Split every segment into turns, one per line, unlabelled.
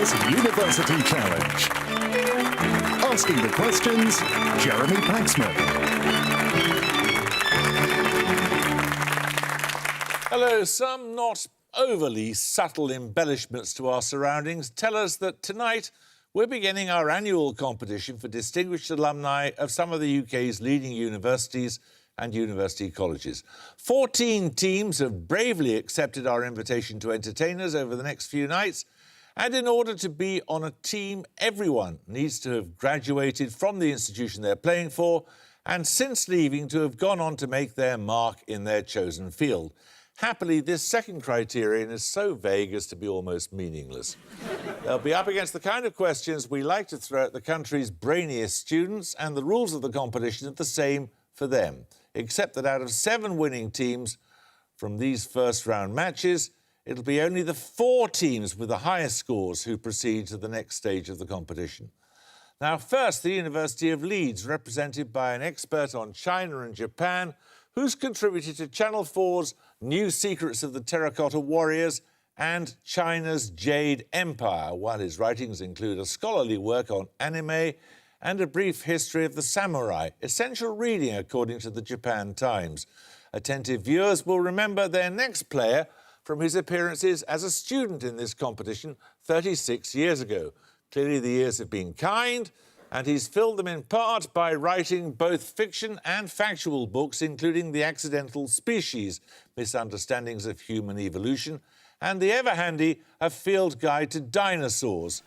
Christmas University Challenge. Asking the questions, Jeremy Paxman.
Hello. Some not overly subtle embellishments to our surroundings tell us that tonight we're beginning our annual competition for distinguished alumni of some of the UK's leading universities and university colleges. 14 teams have bravely accepted our invitation to entertain us over the next few nights, and in order to be on a team, everyone needs to have graduated from the institution they're playing for, and since leaving to have gone on to make their mark in their chosen field. Happily, this second criterion is so vague as to be almost meaningless. They'll be up against the kind of questions we like to throw at the country's brainiest students, and the rules of the competition are the same for them, except that out of 7 winning teams from these first-round matches, it'll be only the 4 teams with the highest scores who proceed to the next stage of the competition. Now, first, the University of Leeds, represented by an expert on China and Japan, who's contributed to Channel 4's New Secrets of the Terracotta Warriors and China's Jade Empire, while his writings include a scholarly work on anime and a brief history of the samurai, essential reading according to the Japan Times. Attentive viewers will remember their next player from his appearances as a student in this competition 36 years ago. Clearly the years have been kind, and he's filled them in part by writing both fiction and factual books, including The Accidental Species, Misunderstandings of Human Evolution, and the ever-handy A Field Guide to Dinosaurs.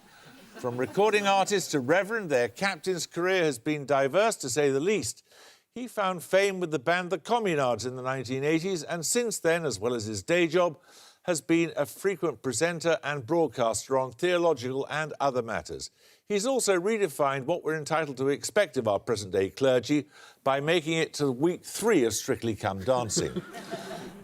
From recording artist to reverend, their captain's career has been diverse, to say the least. He found fame with the band The Communards in the 1980s, and since then, as well as his day job, has been a frequent presenter and broadcaster on theological and other matters. He's also redefined what we're entitled to expect of our present-day clergy by making it to week 3 of Strictly Come Dancing.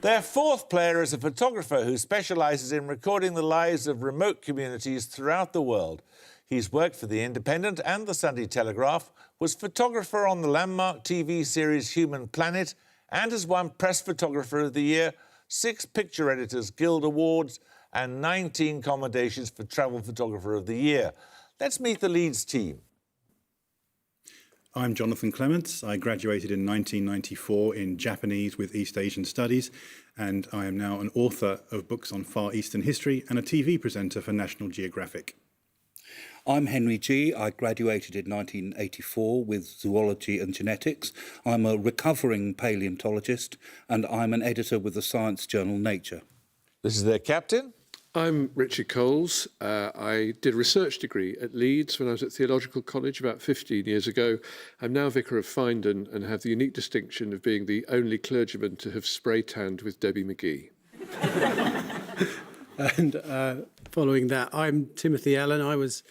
Their fourth player is a photographer who specialises in recording the lives of remote communities throughout the world. He's worked for The Independent and The Sunday Telegraph, was photographer on the landmark TV series Human Planet, and has won Press Photographer of the Year, 6 Picture Editors Guild Awards, and 19 commendations for Travel Photographer of the Year. Let's meet the Leeds team.
I'm Jonathan Clements. I graduated in 1994 in Japanese with East Asian Studies, and I am now an author of books on Far Eastern history and a TV presenter for National Geographic.
I'm Henry G. I graduated in 1984 with zoology and genetics. I'm a recovering paleontologist, and I'm an editor with the science journal Nature.
This is their captain.
I'm Richard Coles. I did a research degree at Leeds when I was at Theological College about 15 years ago. I'm now Vicar of Findon and have the unique distinction of being the only clergyman to have spray-tanned with Debbie McGee.
And following that, I'm Timothy Allen. I was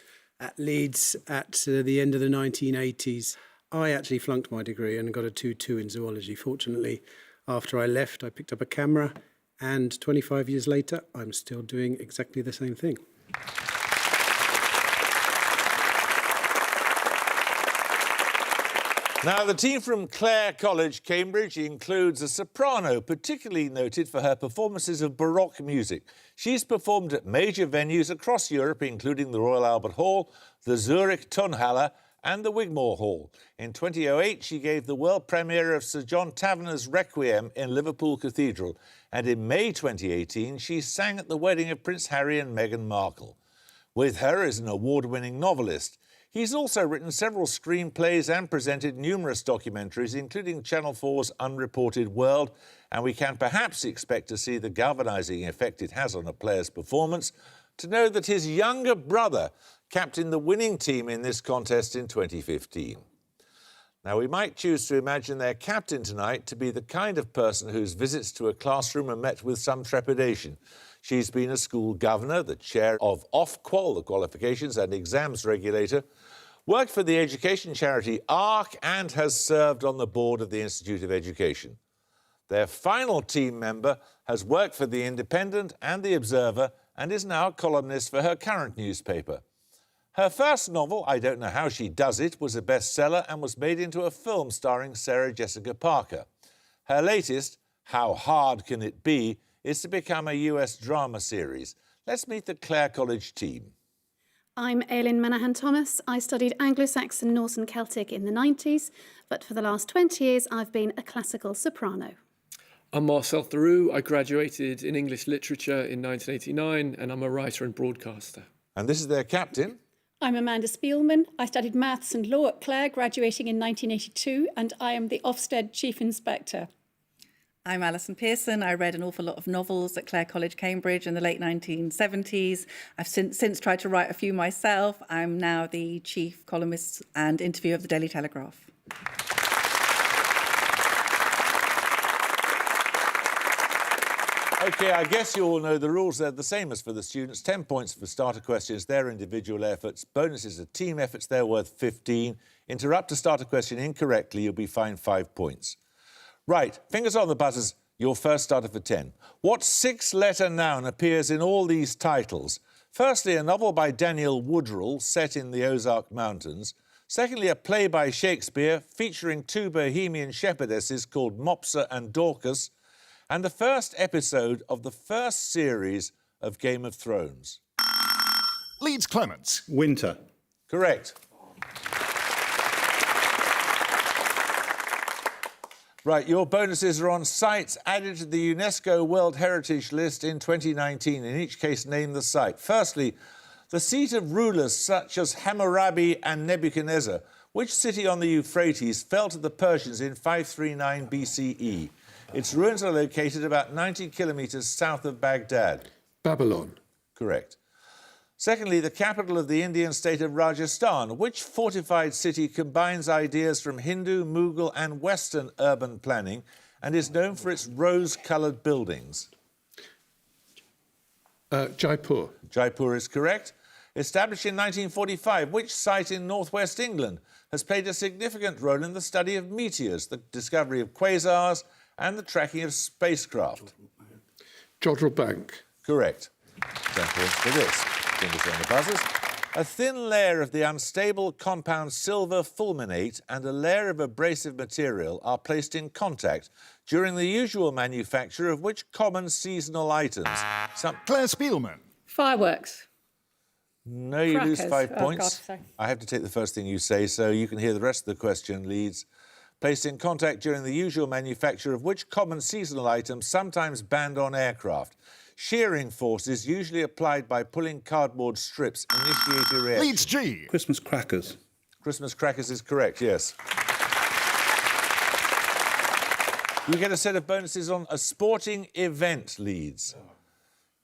at Leeds at the end of the 1980s. I actually flunked my degree and got a 2-2 in zoology. Fortunately, after I left, I picked up a camera, and 25 years later, I'm still doing exactly the same thing.
Now, the team from Clare College, Cambridge, includes a soprano particularly noted for her performances of Baroque music. She's performed at major venues across Europe, including the Royal Albert Hall, the Zurich Tonhalle and the Wigmore Hall. In 2008, she gave the world premiere of Sir John Tavener's Requiem in Liverpool Cathedral, and in May 2018, she sang at the wedding of Prince Harry and Meghan Markle. With her is an award-winning novelist. He's also written several screenplays and presented numerous documentaries, including Channel 4's Unreported World, and we can perhaps expect to see the galvanising effect it has on a player's performance to know that his younger brother captained the winning team in this contest in 2015. Now, we might choose to imagine their captain tonight to be the kind of person whose visits to a classroom are met with some trepidation. She's been a school governor, the chair of Ofqual, the qualifications and exams regulator, worked for the education charity ARC, and has served on the board of the Institute of Education. Their final team member has worked for The Independent and The Observer and is now a columnist for her current newspaper. Her first novel, I Don't Know How She Does It, was a bestseller and was made into a film starring Sarah Jessica Parker. Her latest, How Hard Can It Be, is to become a US drama series. Let's meet the Clare College team.
I'm Aileen Manahan-Thomas. I studied Anglo-Saxon, Norse and Celtic in the 90s, but for the last 20 years I've been a classical soprano.
I'm Marcel Theroux. I graduated in English literature in 1989 and I'm a writer and broadcaster.
And this is their captain.
I'm Amanda Spielman. I studied maths and law at Clare, graduating in 1982, and I am the Ofsted Chief Inspector.
I'm Alison Pearson. I read an awful lot of novels at Clare College, Cambridge in the late 1970s. I've since tried to write a few myself. I'm now the chief columnist and interviewer of the Daily Telegraph.
OK, I guess you all know the rules. They're the same as for the students. 10 points for starter questions, their individual efforts. Bonuses are team efforts, they're worth 15. Interrupt a starter question incorrectly, you'll be fined 5 points. Right, fingers on the buzzers, your first starter for 10. What 6-letter noun appears in all these titles? Firstly, a novel by Daniel Woodrell set in the Ozark Mountains. Secondly, a play by Shakespeare featuring 2 Bohemian shepherdesses called Mopsa and Dorcas. And the first episode of the first series of Game of Thrones.
Leeds Clements.
Winter.
Correct. Right, your bonuses are on sites added to the UNESCO World Heritage List in 2019. In each case, name the site. Firstly, the seat of rulers such as Hammurabi and Nebuchadnezzar. Which city on the Euphrates fell to the Persians in 539 BCE? Its ruins are located about 90 kilometres south of Baghdad.
Babylon.
Correct. Secondly, the capital of the Indian state of Rajasthan. Which fortified city combines ideas from Hindu, Mughal and Western urban planning and is known for its rose-coloured buildings?
Jaipur.
Jaipur is correct. Established in 1945, which site in northwest England has played a significant role in the study of meteors, the discovery of quasars and the tracking of spacecraft?
Jodrell Bank.
Correct. 10 points for this. Fingers on the buzzers. A thin layer of the unstable compound silver fulminate and a layer of abrasive material are placed in contact during the usual manufacture of which common seasonal items?
Claire Spielman.
Fireworks.
No, you lose
Crackers.
5
Oh,
points.
God, sorry.
I have to take the first thing you say so you can hear the rest of the question, Leeds. Placed in contact during the usual manufacture of which common seasonal item sometimes banned on aircraft? Shearing force is usually applied by pulling cardboard strips, initiate a reaction.
Leeds G.
Christmas crackers.
Christmas crackers is correct, yes. You get a set of bonuses on a sporting event, Leeds.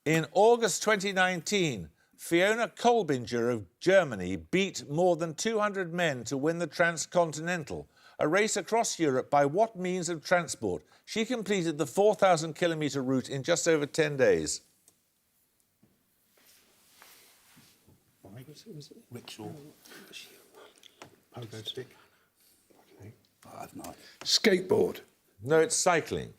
In August 2019, Fiona Kolbinger of Germany beat more than 200 men to win the Transcontinental, a race across Europe by what means of transport? She completed the 4,000-kilometre route in just over 10 days.
Rickshaw. Pogo stick. I have no idea.
Skateboard.
No, it's cycling.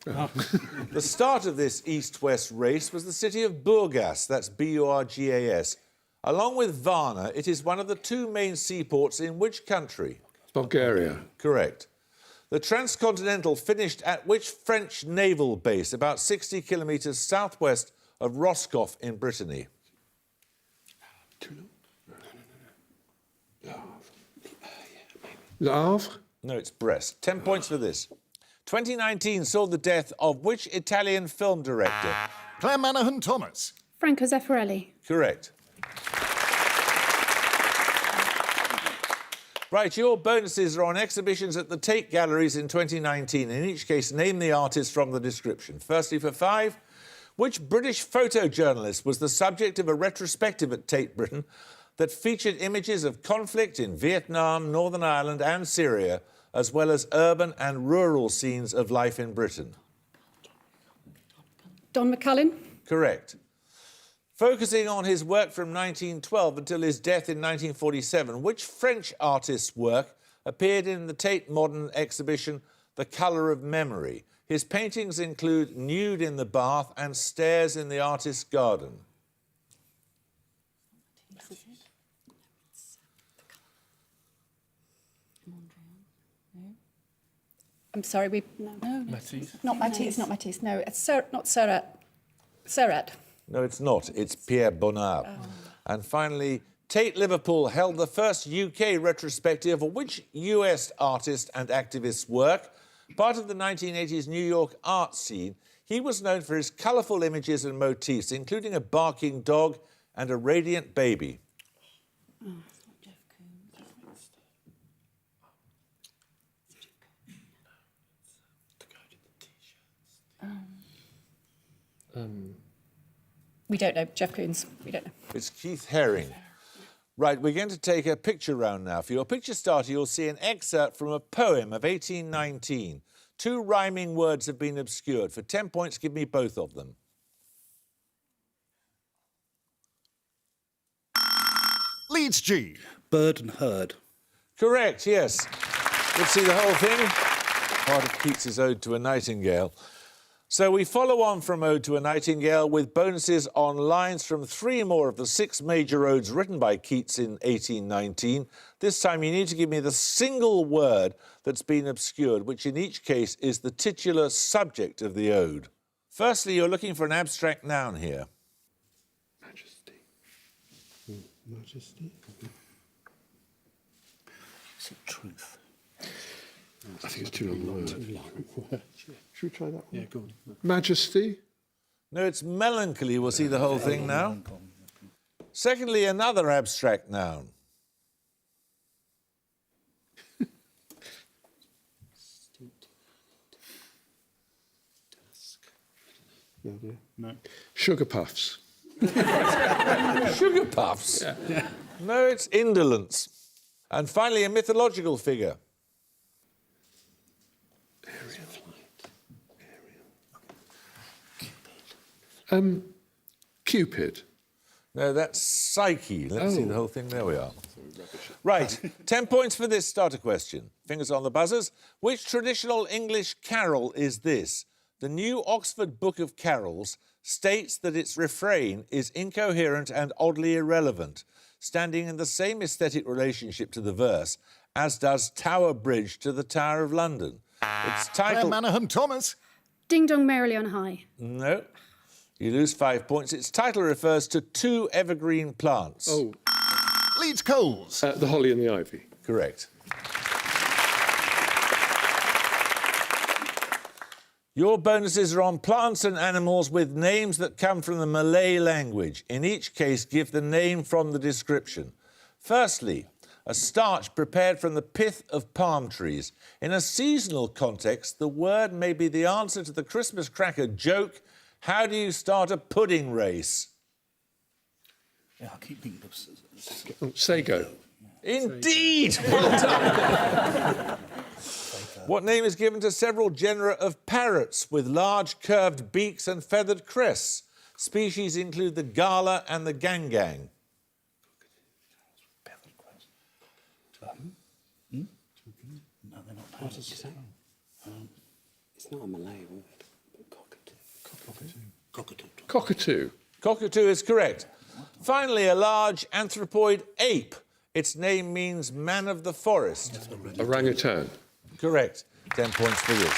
The start of this east-west race was the city of Burgas, that's B-U-R-G-A-S. Along with Varna, it is one of the 2 main seaports in which country?
Bulgaria.
Correct. The Transcontinental finished at which French naval base, about 60 kilometres southwest of Roscoff in Brittany?
Le Havre.
No, it's Brest. 10 points for this. 2019 saw the death of which Italian film director?
Claire Manahan-Thomas.
Franco Zeffirelli.
Correct. Right, your bonuses are on exhibitions at the Tate Galleries in 2019. In each case, name the artist from the description. Firstly, for 5, which British photojournalist was the subject of a retrospective at Tate Britain that featured images of conflict in Vietnam, Northern Ireland and Syria, as well as urban and rural scenes of life in Britain?
Don McCullin.
Correct. Focusing on his work from 1912 until his death in 1947, which French artist's work appeared in the Tate Modern exhibition The Colour of Memory? His paintings include Nude in the Bath and Stairs in the Artist's Garden.
I'm sorry, no.
Matisse.
Not Matisse, not Matisse. No, it's not Serrat. Serrat.
No, it's not. It's Pierre Bonnard. And finally, Tate Liverpool held the first UK retrospective of which US artist and activist's work? Part of the 1980s New York art scene, he was known for his colourful images and motifs, including a barking dog and a radiant baby.
We don't know. Jeff Koons. We don't know.
It's Keith Haring. Right, we're going to take a picture round now. For your picture starter, you'll see an excerpt from a poem of 1819. 2 rhyming words have been obscured. For 10 points, give me both of them.
Leeds G.
Bird and herd.
Correct, yes. Let's see the whole thing. Part of Keats's Ode to a Nightingale. So we follow on from Ode to a Nightingale with bonuses on lines from 3 more of the 6 major odes written by Keats in 1819. This time you need to give me the single word that's been obscured, which in each case is the titular subject of the ode. Firstly, you're looking for an abstract noun here.
Majesty. Majesty.
Is it truth?
I think it's too long a word. Should we try that one?
Yeah, go on.
Majesty.
No, it's melancholy. We'll see the whole thing now. Secondly, another abstract noun.
No. Sugar puffs.
Sugar puffs?
Yeah.
No, it's indolence. And finally, a mythological figure.
Cupid.
No, that's Psyche. Let's see the whole thing. There we are. Right, 10 points for this starter question. Fingers on the buzzers. Which traditional English carol is this? The New Oxford Book of Carols states that its refrain is incoherent and oddly irrelevant, standing in the same aesthetic relationship to the verse as does Tower Bridge to the Tower of London. Its
Clare
title...
Manahan Thomas.
Ding dong merrily on high.
No. You lose 5 points. Its title refers to 2 evergreen plants.
Oh,
Leeds Coles.
the holly and the ivy.
Correct. Your bonuses are on plants and animals with names that come from the Malay language. In each case, give the name from the description. Firstly, a starch prepared from the pith of palm trees. In a seasonal context, the word may be the answer to the Christmas cracker joke, how do you start a pudding race?
Yeah, I keep thinking of...
Sago.
Indeed! Well done. What name is given to several genera of parrots with large curved beaks and feathered crests? Species include the gala and the gangang.
No, they're not parrots.
What did you say? It's not a Malay word.
Cockatoo.
Cockatoo.
Cockatoo is correct. Finally, a large anthropoid ape. Its name means man of the forest.
Orangutan.
Correct. 10 points for this.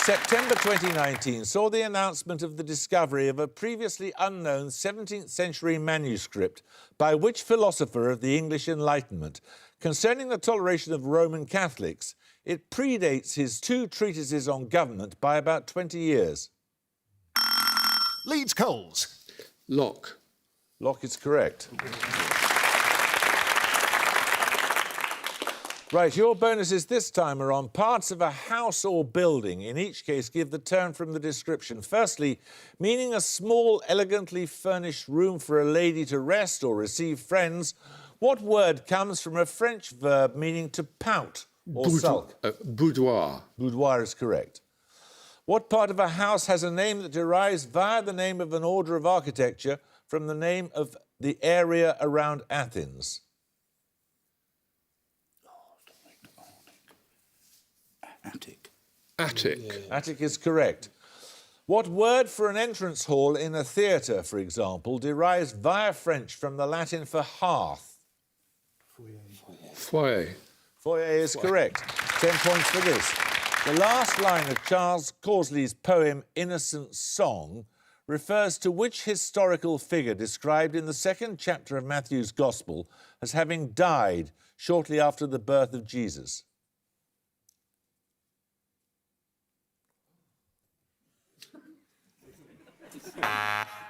September 2019 saw the announcement of the discovery of a previously unknown 17th century manuscript by which philosopher of the English Enlightenment concerning the toleration of Roman Catholics. It predates his 2 treatises on government by about 20 years.
Leeds Coles.
Locke.
Locke is correct. Right, your bonuses this time are on parts of a house or building. In each case, give the term from the description. Firstly, meaning a small, elegantly furnished room for a lady to rest or receive friends. What word comes from a French verb meaning to pout or sulk?
Boudoir.
Boudoir is correct. What part of a house has a name that derives via the name of an order of architecture from the name of the area around Athens?
Attic.
Attic.
Yeah. Attic is correct. What word for an entrance hall in a theatre, for example, derives via French from the Latin for hearth?
Foyer.
Foyer is correct. 10 points for this. The last line of Charles Causley's poem Innocent Song refers to which historical figure described in the second chapter of Matthew's Gospel as having died shortly after the birth of Jesus?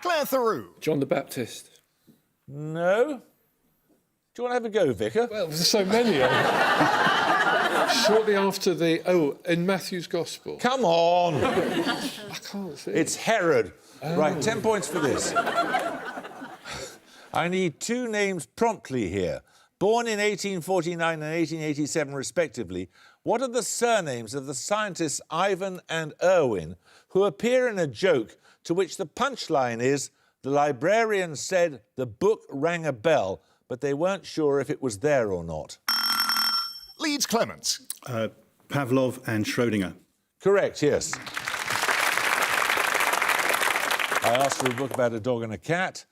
Clare Theroux.
John the Baptist.
No. Do you want to have a go, Vicar?
Well, there's so many. Shortly after in Matthew's Gospel.
Come on.
I can't see.
It's Herod. Right, 10 points for this. I need two names promptly here. Born in 1849 and 1887, respectively, what are the surnames of the scientists Ivan and Irwin who appear in a joke to which the punchline is, the librarian said the book rang a bell, but they weren't sure if it was there or not?
Leeds Clements.
Pavlov and Schrödinger.
Correct, yes. I asked for a book about a dog and a cat.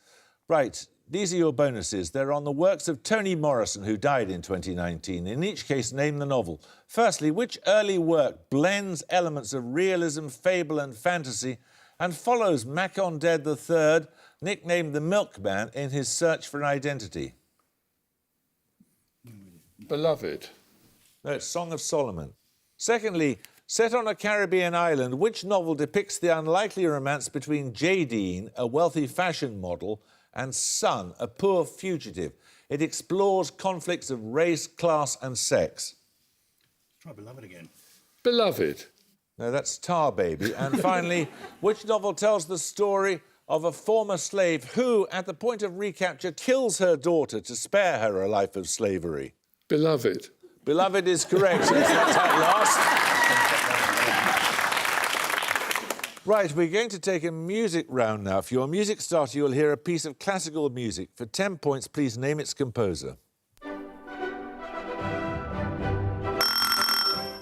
Right, these are your bonuses. They're on the works of Toni Morrison, who died in 2019. In each case, name the novel. Firstly, which early work blends elements of realism, fable and fantasy and follows Macon Dead III, nicknamed the Milkman, in his search for an identity?
Beloved.
No, it's Song of Solomon. Secondly, set on a Caribbean island, which novel depicts the unlikely romance between Jadine, a wealthy fashion model, and Son, a poor fugitive? It explores conflicts of race, class and sex.
Try Beloved again.
Beloved.
No, that's Tar Baby. And finally, which novel tells the story of a former slave who, at the point of recapture, kills her daughter to spare her a life of slavery?
Beloved.
Beloved is correct. Yes, that's at last. Right, we're going to take a music round now. For your music starter, you'll hear a piece of classical music. For 10 points, please name its composer.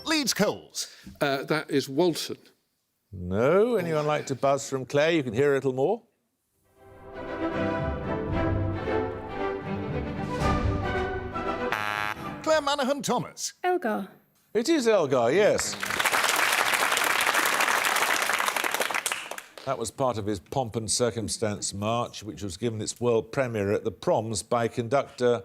Leeds Coles.
That is Walton.
No? Anyone like to buzz from Clare? You can hear a little more.
Claire Manahan Thomas.
Elgar.
It is Elgar, yes. That was part of his Pomp and Circumstance March, which was given its world premiere at the Proms by conductor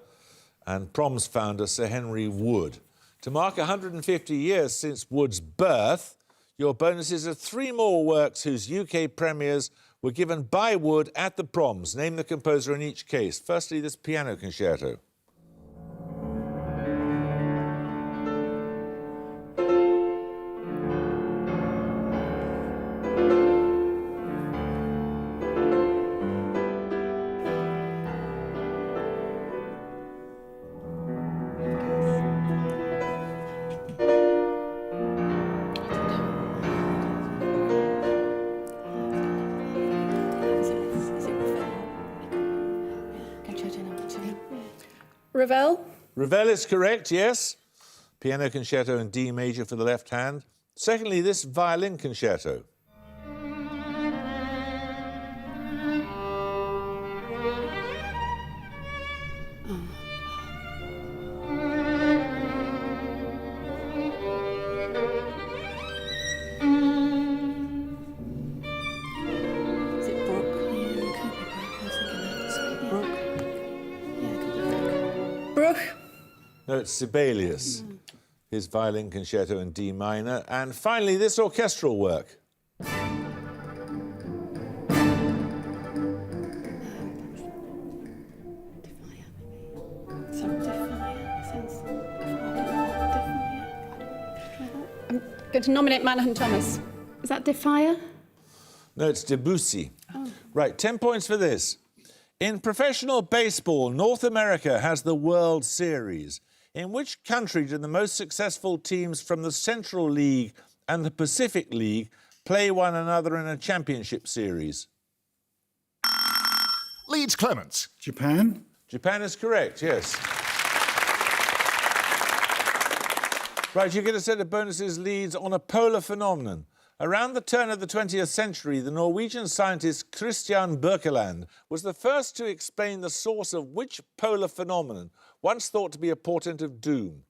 and Proms founder Sir Henry Wood. To mark 150 years since Wood's birth, your bonuses are 3 more works whose UK premieres were given by Wood at the Proms. Name the composer in each case. Firstly, this piano concerto.
Ravel.
Ravel is correct, yes. Piano concerto in D major for the left hand. Secondly, this violin concerto.
Is it Brooke? Yeah, it could be Brooke. I was thinking that. Brooke. Yeah, it could be Brooke.
Brooke.
No, it's Sibelius. His violin concerto in D minor. And finally, this orchestral work.
I'm going to nominate Manahan Thomas.
Is that Defier?
No, it's Debussy. Right, 10 points for this. In professional baseball, North America has the World Series. In which country do the most successful teams from the Central League and the Pacific League play one another in a championship series?
Leeds Clements.
Japan.
Japan is correct, yes. Right, you get a set of bonuses, Leeds, on a polar phenomenon. Around the turn of the 20th century, the Norwegian scientist Christian Birkeland was the first to explain the source of which polar phenomenon, once thought to be a portent of doom?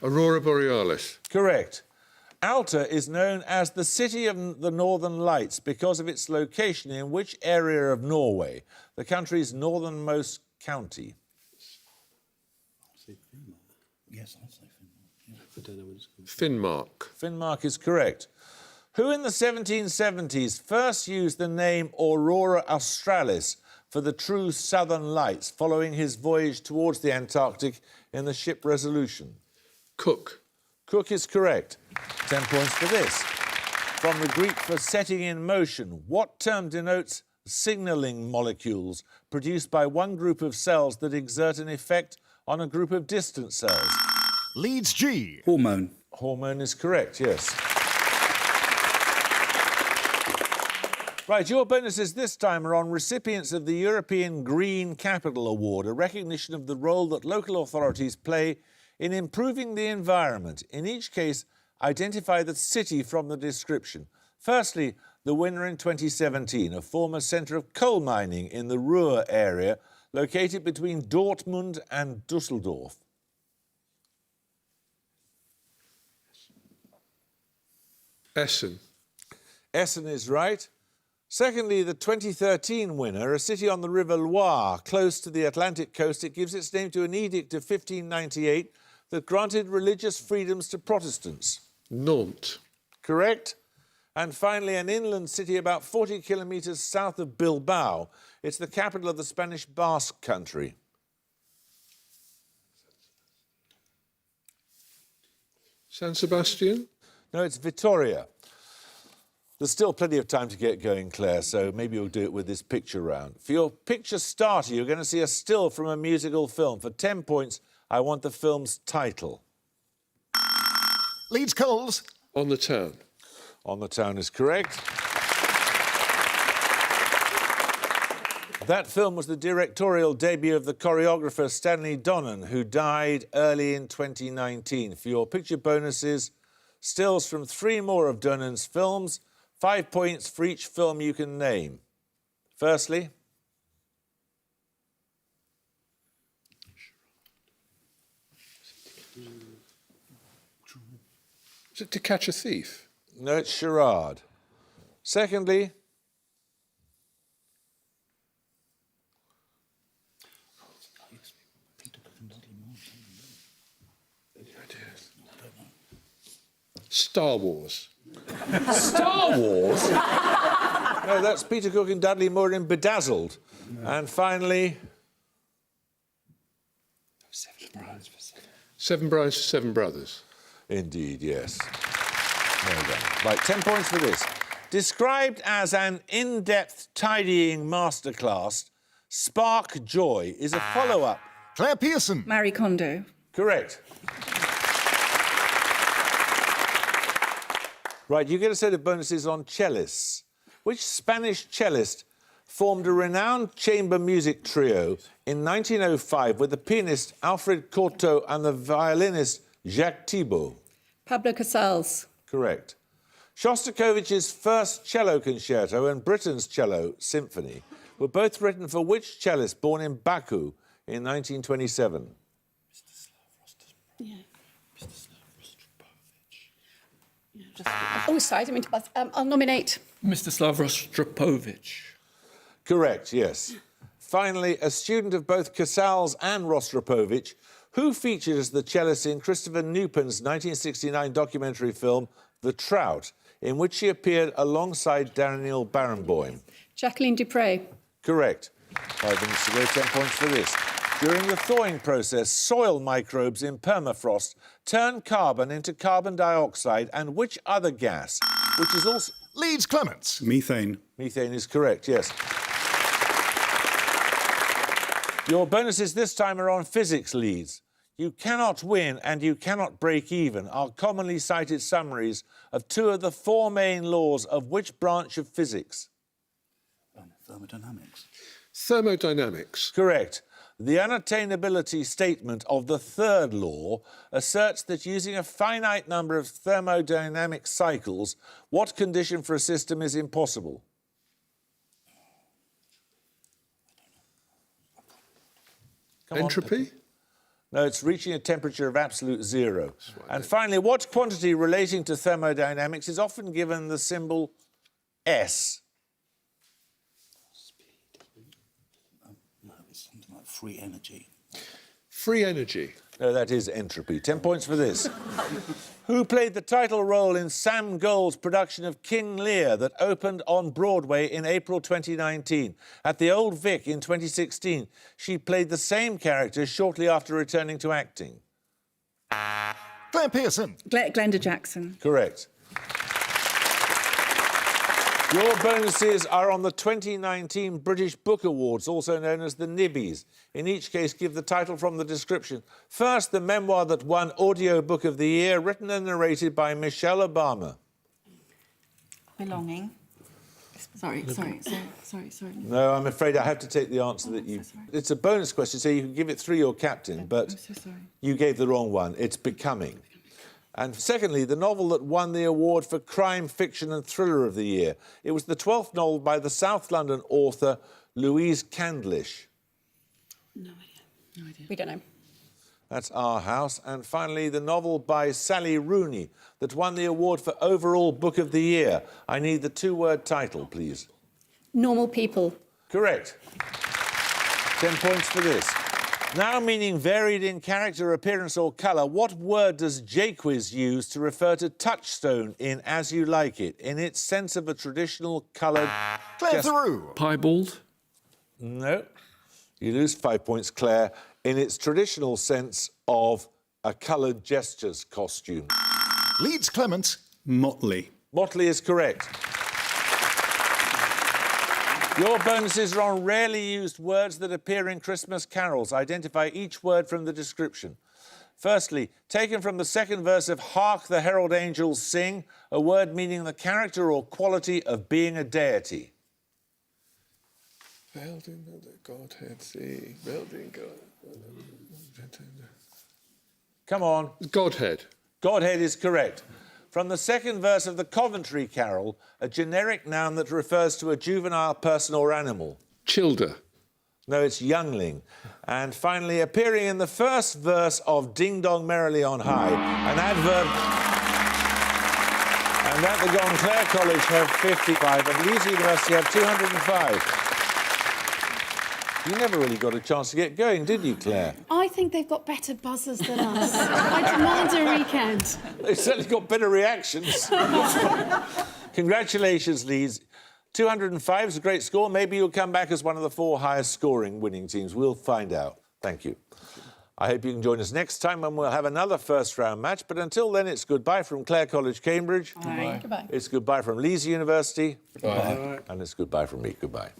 Aurora Borealis.
Correct. Alta is known as the City of the Northern Lights because of its location in which area of Norway, the country's northernmost county?
Yes, I'll say
Finnmark.
Finnmark is correct. Who in the 1770s first used the name Aurora Australis for the true southern lights following his voyage towards the Antarctic in the ship Resolution?
Cook.
Cook is correct. 10 points for this. From the Greek for setting in motion, what term denotes signalling molecules produced by one group of cells that exert an effect on a group of distant cells?
Leeds G.
Hormone.
Hormone is correct, yes. Right, your bonuses this time are on recipients of the European Green Capital Award, a recognition of the role that local authorities play in improving the environment. In each case, identify the city from the description. Firstly, the winner in 2017, a former centre of coal mining in the Ruhr area, located between Dortmund and Düsseldorf.
Essen.
Essen is right. Secondly, the 2013 winner, a city on the River Loire, close to the Atlantic coast. It gives its name to an edict of 1598 that granted religious freedoms to Protestants.
Nantes.
Correct. And finally, an inland city about 40 kilometres south of Bilbao. It's the capital of the Spanish Basque country.
San Sebastian.
No, it's Vitoria. There's still plenty of time to get going, Claire, so maybe we'll do it with this picture round. For your picture starter, you're going to see a still from a musical film. For 10 points, I want the film's title.
Leeds Coles.
On the Town.
On the Town is correct. That film was the directorial debut of the choreographer Stanley Donen, who died early in 2019. For your picture bonuses, stills from 3 more of Donen's films, 5 points for each film you can name. Firstly,
Is it To Catch a Thief?
no, it's Charade. Secondly,
Star Wars.
Star Wars? No, that's Peter Cook and Dudley Moore in Bedazzled. And finally,
Seven Brides for Seven Brothers.
indeed, yes. Well done. Right, 10 points for this. Described as an in-depth tidying masterclass, Spark Joy is a follow-up.
Claire Pearson.
Marie Kondo.
Correct. Right, you get a set of bonuses on cellists. Which Spanish cellist formed a renowned chamber music trio in 1905 with the pianist Alfred Cortot and the violinist Jacques Thibault?
Pablo Casals.
Correct. Shostakovich's first cello concerto and Britten's cello symphony were both written for which cellist born in Baku in 1927?
Yeah. Oh, sorry, I didn't mean to. I'll nominate.
Mstislav Rostropovich.
Correct, yes. Finally, a student of both Casals and Rostropovich, who featured as the cellist in Christopher Newpin's 1969 documentary film The Trout, in which she appeared alongside Daniel Barenboim.
Jacqueline Dupre.
Correct. 5 minutes to go, 10 points for this. During the thawing process, soil microbes in permafrost turn carbon into carbon dioxide and which other gas, which is also...
Leeds Clements.
Methane.
Methane is correct, yes. Your bonuses this time are on physics leads. You cannot win and you cannot break even are commonly cited summaries of 2 of the 4 main laws of which branch of physics?
Thermodynamics.
Thermodynamics.
Correct. The unattainability statement of the 3rd law asserts that using a finite number of thermodynamic cycles, what condition for a system is impossible? Come on.
Entropy.
No, it's reaching a temperature of absolute zero. And finally, what quantity relating to thermodynamics is often given the symbol S?
No, it's something like free energy.
Free energy.
No, that is entropy. 10 points for this. Who played the title role in Sam Gold's production of King Lear that opened on Broadway in April 2019? At the Old Vic in 2016, she played the same character shortly after returning to acting.
Claire Pearson.
Glenda Jackson.
Correct. Your bonuses are on the 2019 British Book Awards, also known as the Nibbies. In each case, give the title from the description. First, the memoir that won Audio Book of the Year, written and narrated by Michelle Obama.
Belonging. Sorry.
No, I'm afraid I have to take the answer that you... It's a bonus question, so you can give it through your captain, but you gave the wrong one. It's Becoming. And secondly, the novel that won the award for Crime, Fiction and Thriller of the Year. It was the 12th novel by the South London author Louise Candlish.
No idea. We don't know.
That's Our House. And finally, the novel by Sally Rooney that won the award for Overall Book of the Year. I need the two-word title, please.
Normal People.
Correct. 10 points for this. Now meaning varied in character, appearance or colour, what word does Jaquiz use to refer to touchstone in As You Like It, in its sense of a traditional coloured...
Claire Theroux.
Piebald.
No. You lose 5 points, Claire. In its traditional sense of a coloured gestures costume.
Leeds Clements.
Motley.
Motley is correct. Your bonuses are on rarely used words that appear in Christmas carols. Identify each word from the description. Firstly, taken from the second verse of Hark the Herald Angels Sing, a word meaning the character or quality of being a deity.
Veiled in the Godhead sea. Veiled in God.
Come on.
Godhead.
Godhead is correct. From the second verse of the Coventry Carol, a generic noun that refers to a juvenile person or animal.
Childer.
No, it's youngling. And finally, appearing in the first verse of Ding Dong Merrily on High, an adverb. And at the Gone Clare College have 55, and Leeds University have 205. You never really got a chance to get going, did you, Claire?
I think they've got better buzzers than us. I demand a recount.
They've certainly got better reactions. Congratulations, Leeds. 205 is a great score. Maybe you'll come back as one of the 4 highest scoring winning teams. We'll find out. Thank you. I hope you can join us next time when we'll have another first-round match. But until then, it's goodbye from Clare College, Cambridge.
Goodbye. Goodbye.
It's goodbye from Leeds University.
Goodbye.
And it's goodbye from me. Goodbye.